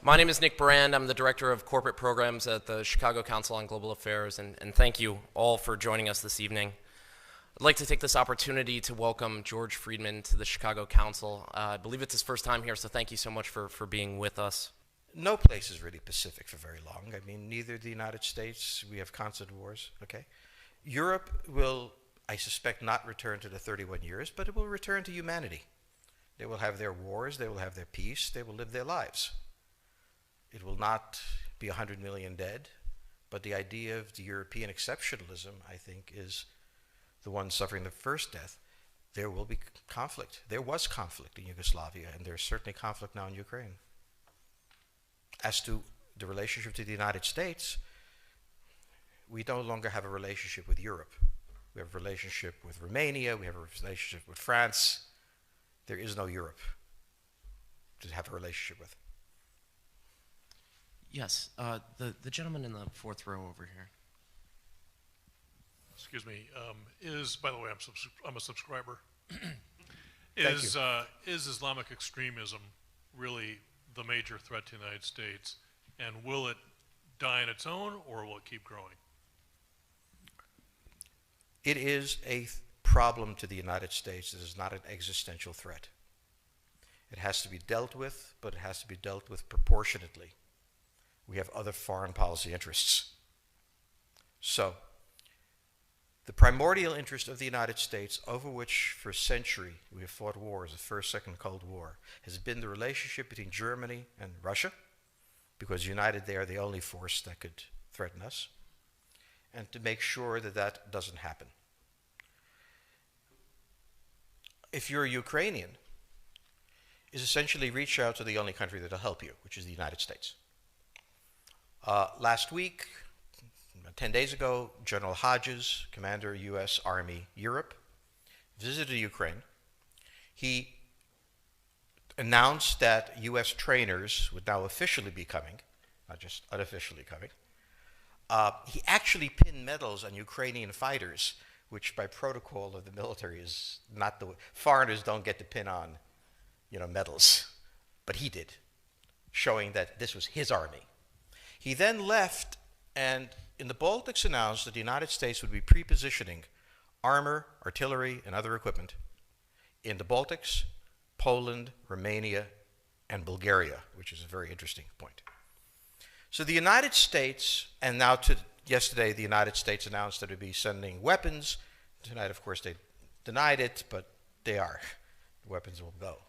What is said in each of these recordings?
My name is Nick Brand. I'm the Director of Corporate Programs at the Chicago Council on Global Affairs, and thank you all for joining us this evening. I'd like to take this opportunity to welcome George Friedman to the Chicago Council. I believe it's his first time here, so thank you so much for being with us. No place is really Pacific for very long. I mean, neither the United States, we have constant wars, okay? Europe will, I suspect, not return to the 31 years, but it will return to humanity. They will have their wars, they will have their peace, they will live their lives. It will not be 100 million dead, but the idea of the European exceptionalism, I think, is the one suffering the first death. There will be conflict. There was conflict in Yugoslavia, and there's certainly conflict now in Ukraine. As to the relationship to the United States, we no longer have a relationship with Europe. We have a relationship with Romania, we have a relationship with France. There is no Europe to have a relationship with. Yes, the gentleman in the fourth row over here. Excuse me. By the way, I'm a subscriber. Thank you. Is Islamic extremism really the major threat to the United States, and will it die on its own, or will it keep growing? It is a problem to the United States. It is not an existential threat. It has to be dealt with, but it has to be dealt with proportionately. We have other foreign policy interests. So, the primordial interest of the United States, over which for a century we have fought wars, the First, Second Cold War, has been the relationship between Germany and Russia, because united they are the only force that could threaten us, and to make sure that that doesn't happen. If you're a Ukrainian, is essentially reach out to the only country that will help you, which is the United States. Last week, 10 days ago, General Hodges, Commander U.S. Army Europe, visited Ukraine. He announced that U.S. trainers would now officially be coming, not just unofficially coming. He actually pinned medals on Ukrainian fighters, which by protocol of the military is not the way. Foreigners don't get to pin on, medals, but he did, showing that this was his army. He then left and in the Baltics announced that the United States would be pre-positioning armor, artillery, and other equipment in the Baltics, Poland, Romania, and Bulgaria, which is a very interesting point. So the United States, and now yesterday the United States announced that it would be sending weapons. Tonight, of course, they denied it, but they are. The weapons will go.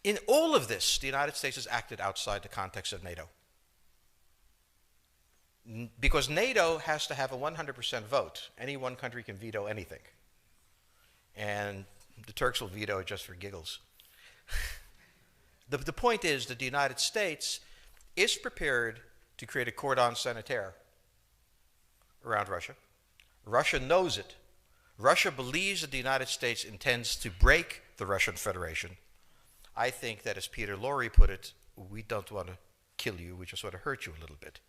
In all of this, the United States has acted outside the context of NATO. Because NATO has to have a 100% vote. Any one country can veto anything. And the Turks will veto it just for giggles. The point is that the United States is prepared to create a cordon sanitaire around Russia. Russia knows it. Russia believes that the United States intends to break the Russian Federation. I think that, as Peter Lorre put it, we don't want to kill you, we just want to hurt you a little bit.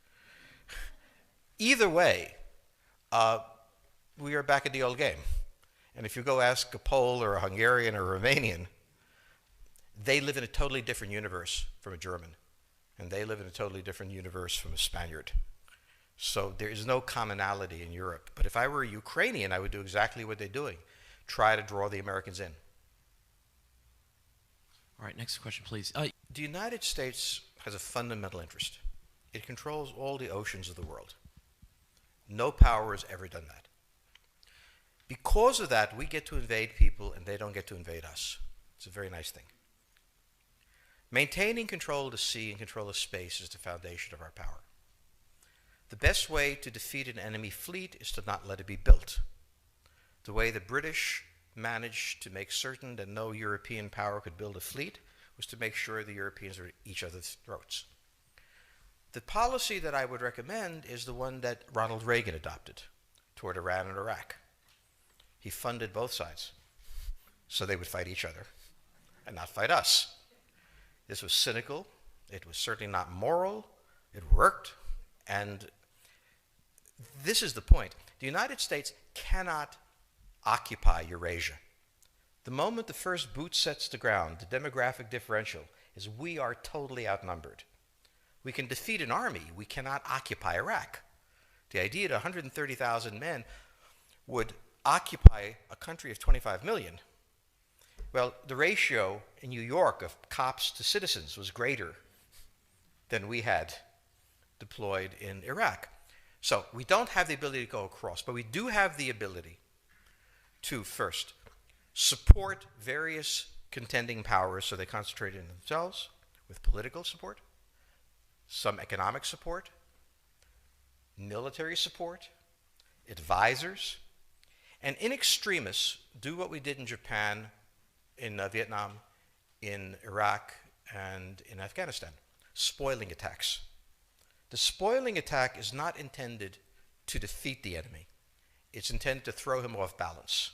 Either way, we are back at the old game. And if you go ask a Pole or a Hungarian or a Romanian, they live in a totally different universe from a German. And they live in a totally different universe from a Spaniard. So there is no commonality in Europe. But if I were a Ukrainian, I would do exactly what they're doing. Try to draw the Americans in. All right, next question, please. The United States has a fundamental interest. It controls all the oceans of the world. No power has ever done that. Because of that, we get to invade people and they don't get to invade us. It's a very nice thing. Maintaining control of the sea and control of space is the foundation of our power. The best way to defeat an enemy fleet is to not let it be built. The way the British managed to make certain that no European power could build a fleet was to make sure the Europeans were at each other's throats. The policy that I would recommend is the one that Ronald Reagan adopted toward Iran and Iraq. He funded both sides so they would fight each other and not fight us. This was cynical. It was certainly not moral. It worked. And this is the point. The United States cannot occupy Eurasia. The moment the first boot sets the ground, the demographic differential is we are totally outnumbered. We can defeat an army. We cannot occupy Iraq. The idea that 130,000 men would occupy a country of 25 million, well, the ratio in New York of cops to citizens was greater than we had deployed in Iraq. So we don't have the ability to go across, but we do have the ability to, first, support various contending powers so they concentrate in themselves with political support, some economic support, military support, advisors, and in extremis, do what we did in Japan, in Vietnam, in Iraq, and in Afghanistan, spoiling attacks. The spoiling attack is not intended to defeat the enemy. It's intended to throw him off balance.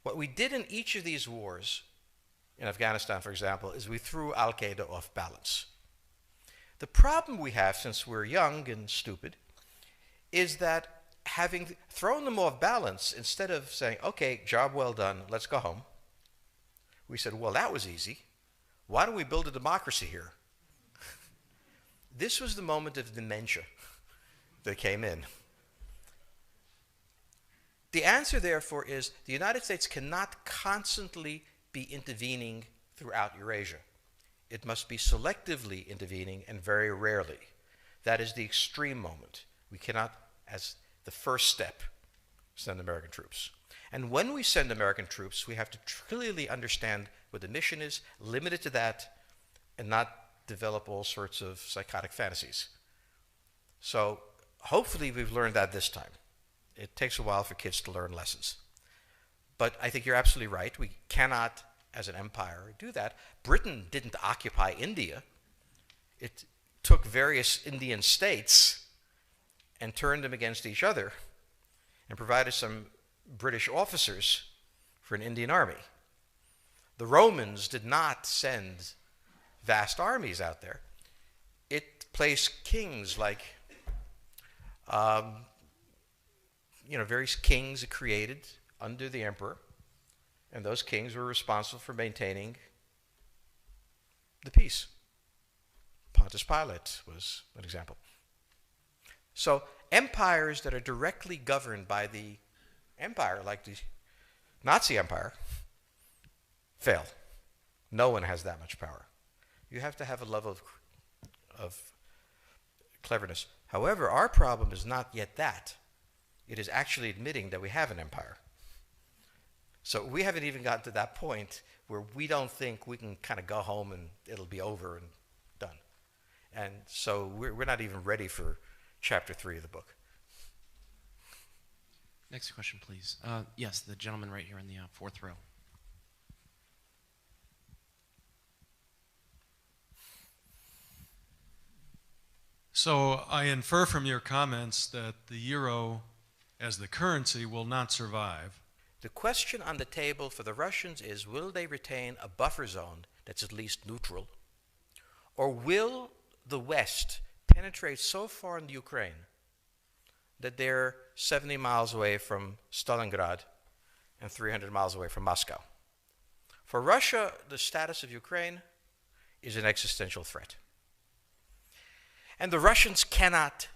What we did in each of these wars, in Afghanistan, for example, is we threw Al-Qaeda off balance. The problem we have, since we're young and stupid, is that having thrown them off balance, instead of saying, okay, job well done, let's go home, we said, well, that was easy. Why don't we build a democracy here? This was the moment of dementia that came in. The answer, therefore, is the United States cannot constantly be intervening throughout Eurasia. It must be selectively intervening and very rarely. That is the extreme moment. We cannot, as the first step, send American troops. And when we send American troops, we have to clearly understand what the mission is, limit it to that, and not develop all sorts of psychotic fantasies. So hopefully we've learned that this time. It takes a while for kids to learn lessons. But I think you're absolutely right. We cannot, as an empire, do that. Britain didn't occupy India. It took various Indian states and turned them against each other and provided some British officers for an Indian army. The Romans did not send vast armies out there. It placed kings like, various kings it created under the emperor, and those kings were responsible for maintaining the peace. Pontius Pilate was an example. So empires that are directly governed by the empire, like the Nazi Empire, fail. No one has that much power. You have to have a level of cleverness. However, our problem is not yet that. It is actually admitting that we have an empire. So we haven't even gotten to that point where we don't think we can kind of go home and it'll be over and done. And so we're not even ready for chapter 3 of the book. Next question, please. Yes, the gentleman right here in the fourth row. So I infer from your comments that the euro as the currency will not survive. The question on the table for the Russians is, will they retain a buffer zone that's at least neutral? Or will the West penetrate so far into Ukraine that they're 70 miles away from Stalingrad and 300 miles away from Moscow? For Russia, the status of Ukraine is an existential threat. And the Russians cannot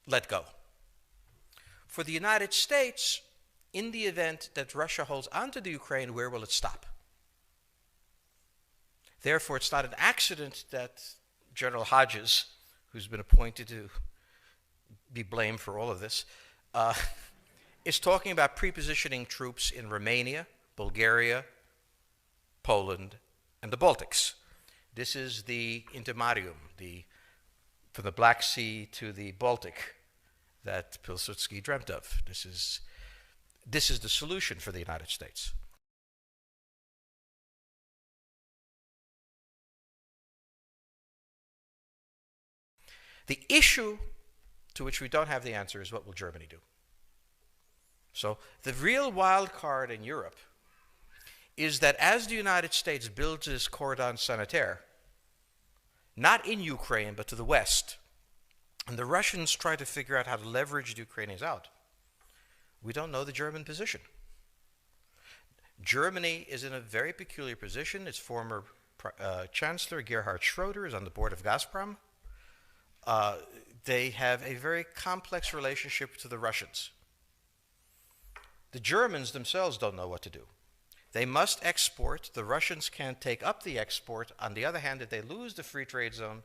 let go. For the United States, in the event that Russia holds onto the Ukraine, where will it stop? Therefore, it's not an accident that General Hodges, who's been appointed to be blamed for all of this, is talking about prepositioning troops in Romania, Bulgaria, Poland, and the Baltics. This is the intermarium, from the Black Sea to the Baltic, that Pilsudski dreamt of. This is the solution for the United States. The issue to which we don't have the answer is, what will Germany do? So the real wild card in Europe is that as the United States builds this cordon sanitaire, not in Ukraine, but to the west, and the Russians try to figure out how to leverage the Ukrainians out, we don't know the German position. Germany is in a very peculiar position. Its former Chancellor Gerhard Schroeder is on the board of Gazprom. They have a very complex relationship to the Russians. The Germans themselves don't know what to do. They must export. The Russians can't take up the export. On the other hand, if they lose the free trade zone,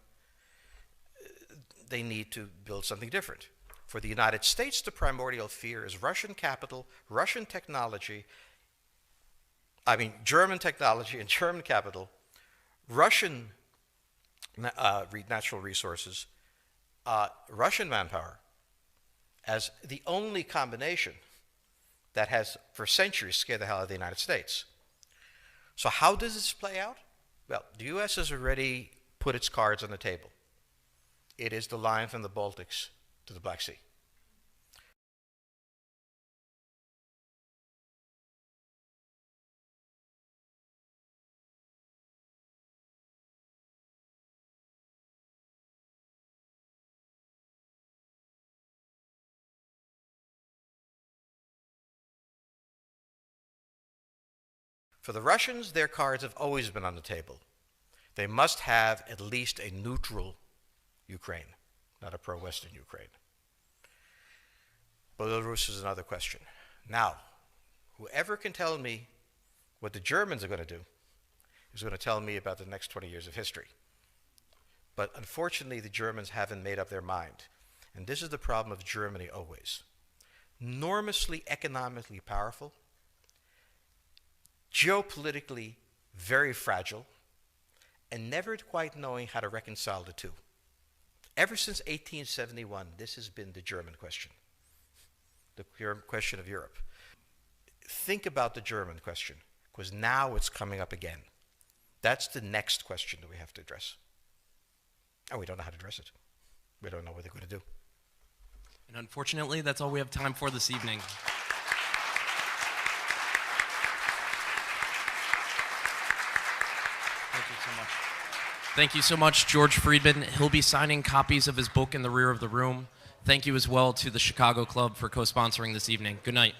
they need to build something different. For the United States, the primordial fear is Russian capital, Russian technology, German technology and German capital, Russian natural resources, Russian manpower, as the only combination that has for centuries scared the hell out of the United States. So how does this play out? Well, the U.S. has already put its cards on the table. It is the line from the Baltics to the Black Sea. For the Russians, their cards have always been on the table. They must have at least a neutral Ukraine, not a pro-Western Ukraine. Belarus is another question. Now, whoever can tell me what the Germans are going to do is going to tell me about the next 20 years of history. But unfortunately, the Germans haven't made up their mind. And this is the problem of Germany always. Enormously economically powerful, geopolitically very fragile, and never quite knowing how to reconcile the two. Ever since 1871, this has been the German question, the question of Europe. Think about the German question, because now it's coming up again. That's the next question that we have to address. And we don't know how to address it. We don't know what they're going to do. And unfortunately, that's all we have time for this evening. Thank you so much, George Friedman. He'll be signing copies of his book in the rear of the room. Thank you as well to the Chicago Club for co-sponsoring this evening. Good night.